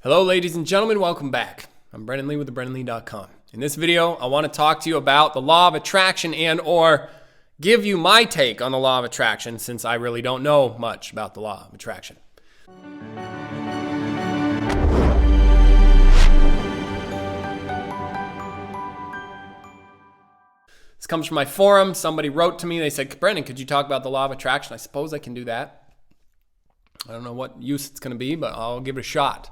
Hello, ladies and gentlemen. Welcome back. I'm Brendan Lee with theBrendanLee.com. In this video, I want to talk to you about the law of attraction and/or give you my take on the law of attraction, since I really don't know much about the law of attraction. This comes from my forum. Somebody wrote to me. They said, Brendan, could you talk about the law of attraction? I suppose I can do that. I don't know what use it's going to be, but I'll give it a shot.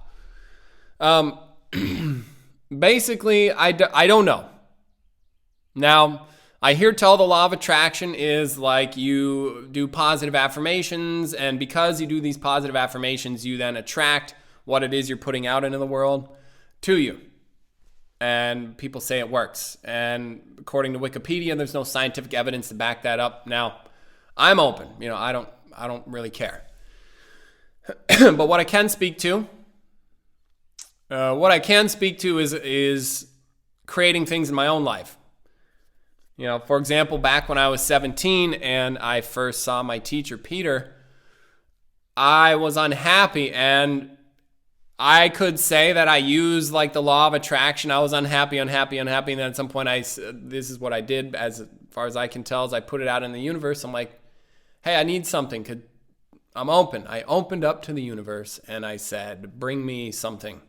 Basically, I don't know. Now, I hear tell the law of attraction is like you do positive affirmations, and because you do these positive affirmations, you then attract what it is you're putting out into the world to you. And people say it works. And according to Wikipedia, there's no scientific evidence to back that up. Now, I'm open. I don't really care. But what I can speak to is creating things in my own life. For example, back when I was 17 and I first saw my teacher, Peter, I was unhappy, and I could say that I used like the law of attraction. I was unhappy, and then at some point this is what I did, as far as I can tell, is I put it out in the universe. I'm like, hey, I need something. I'm open. I opened up to the universe and I said, bring me something.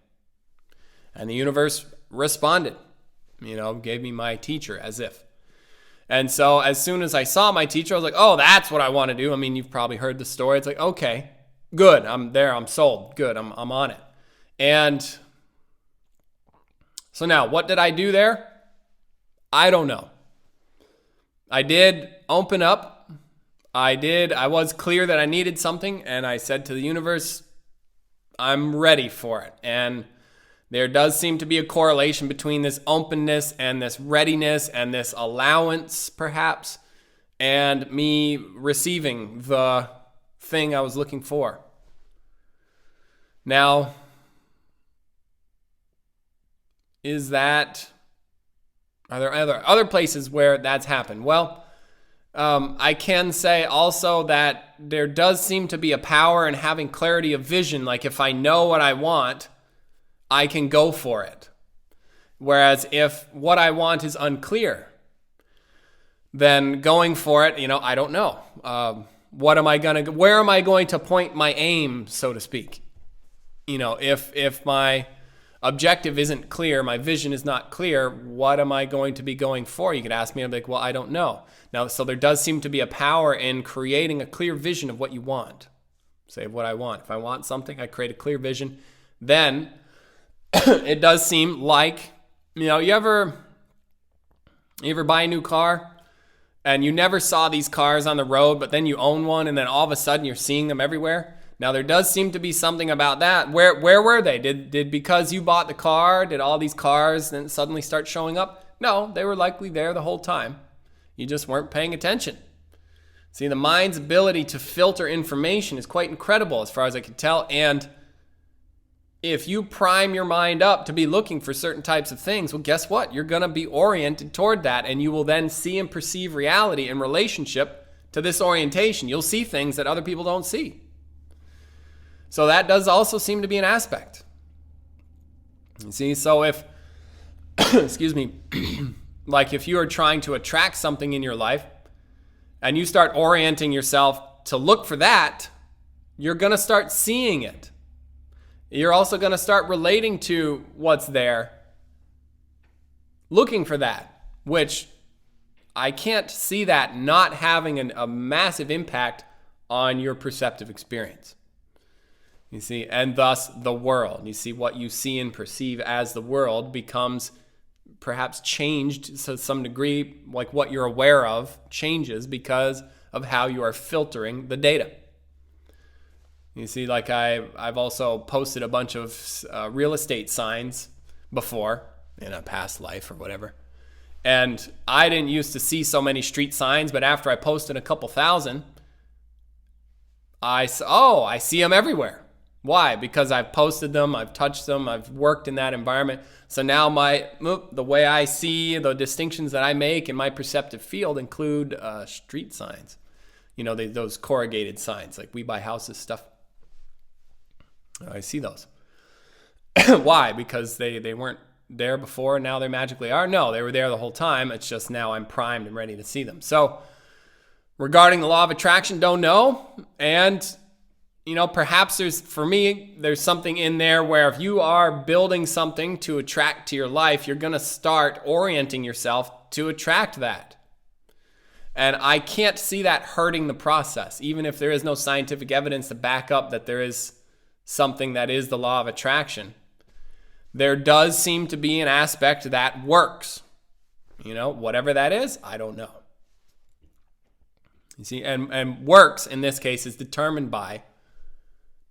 And the universe responded, gave me my teacher as if. And so as soon as I saw my teacher, I was like, oh, that's what I want to do. I mean, you've probably heard the story. It's like, okay, good. I'm there. I'm sold. Good. I'm on it. And so now, what did I do there? I don't know. I did open up. I was clear that I needed something, and I said to the universe, I'm ready for it. And there does seem to be a correlation between this openness and this readiness and this allowance, perhaps, and me receiving the thing I was looking for. Now, are there other places where that's happened? Well, I can say also that there does seem to be a power in having clarity of vision. Like if I know what I want, I can go for it. Whereas if what I want is unclear, then going for it, I don't know. Where am I going to point my aim, so to speak? If my objective isn't clear, my vision is not clear, what am I going to be going for? You could ask me, I'm like, well, I don't know. Now, so there does seem to be a power in creating a clear vision of what you want. Say what I want. If I want something, I create a clear vision. Then it does seem like, you ever buy a new car and you never saw these cars on the road, but then you own one and then all of a sudden you're seeing them everywhere? Now, there does seem to be something about that. Where were they? Did because you bought the car, did all these cars then suddenly start showing up? No, they were likely there the whole time. You just weren't paying attention. See, the mind's ability to filter information is quite incredible as far as I can tell. And if you prime your mind up to be looking for certain types of things, well, guess what? You're going to be oriented toward that, and you will then see and perceive reality in relationship to this orientation. You'll see things that other people don't see. So that does also seem to be an aspect. You see, so if, excuse me, like if you are trying to attract something in your life and you start orienting yourself to look for that, you're going to start seeing it. You're also going to start relating to what's there, looking for that, which I can't see that not having a massive impact on your perceptive experience. You see, and thus the world. You see, what you see and perceive as the world becomes perhaps changed to some degree, like what you're aware of changes because of how you are filtering the data. You see, like I've also posted a bunch of real estate signs before in a past life or whatever. And I didn't used to see so many street signs, but after I posted a couple thousand, I see them everywhere. Why? Because I've posted them, I've touched them, I've worked in that environment. So now the way I see, the distinctions that I make in my perceptive field include street signs. Those corrugated signs, like We Buy Houses stuff. I see those. Why? Because they weren't there before and now they magically are? No, they were there the whole time. It's just now I'm primed and ready to see them. So regarding the law of attraction, don't know. And, perhaps there's something in there where if you are building something to attract to your life, you're going to start orienting yourself to attract that. And I can't see that hurting the process, even if there is no scientific evidence to back up that there is something that is the law of attraction. There does seem to be an aspect that works. Whatever that is, I don't know. You see, and works in this case is determined by,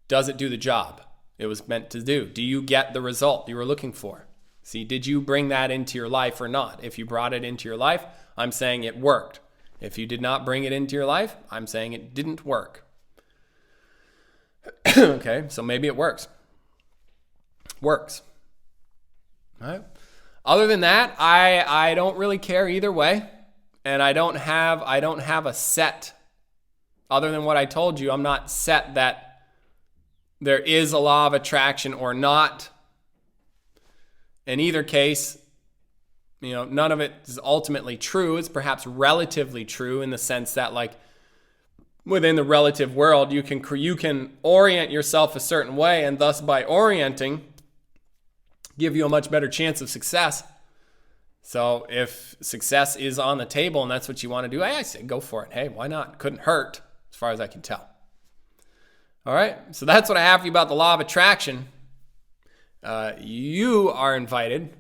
does it do the job it was meant to do? Do you get the result you were looking for? See, did you bring that into your life or not? If you brought it into your life, I'm saying it worked. If you did not bring it into your life, I'm saying it didn't work. Okay, so maybe it works. Works. All right. Other than that, I don't really care either way. And I don't have a set, other than what I told you, I'm not set that there is a law of attraction or not. In either case, none of it is ultimately true. It's perhaps relatively true in the sense that, like, within the relative world, you can orient yourself a certain way, and thus by orienting, give you a much better chance of success. So if success is on the table and that's what you want to do, I say go for it. Hey, why not? Couldn't hurt as far as I can tell. All right, so that's what I have for you about the law of attraction. You are invited.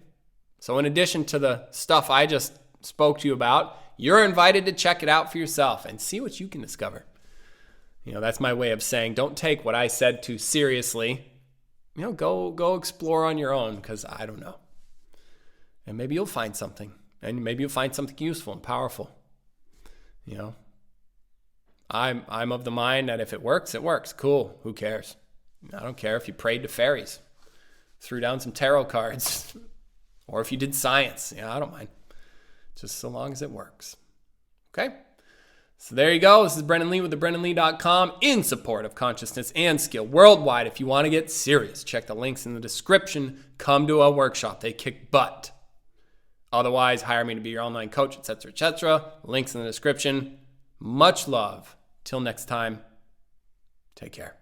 So in addition to the stuff I just spoke to you about, you're invited to check it out for yourself and see what you can discover. That's my way of saying don't take what I said too seriously. Go explore on your own, because I don't know. And maybe you'll find something. And maybe you'll find something useful and powerful. I'm of the mind that if it works, it works. Cool. Who cares? I don't care if you prayed to fairies, threw down some tarot cards, or if you did science. I don't mind. Just so long as it works. Okay? So there you go. This is Brendan Lee with theBrendanLee.com in support of consciousness and skill worldwide. If you want to get serious, check the links in the description. Come to a workshop. They kick butt. Otherwise, hire me to be your online coach, etc., etc. Links in the description. Much love. Till next time, take care.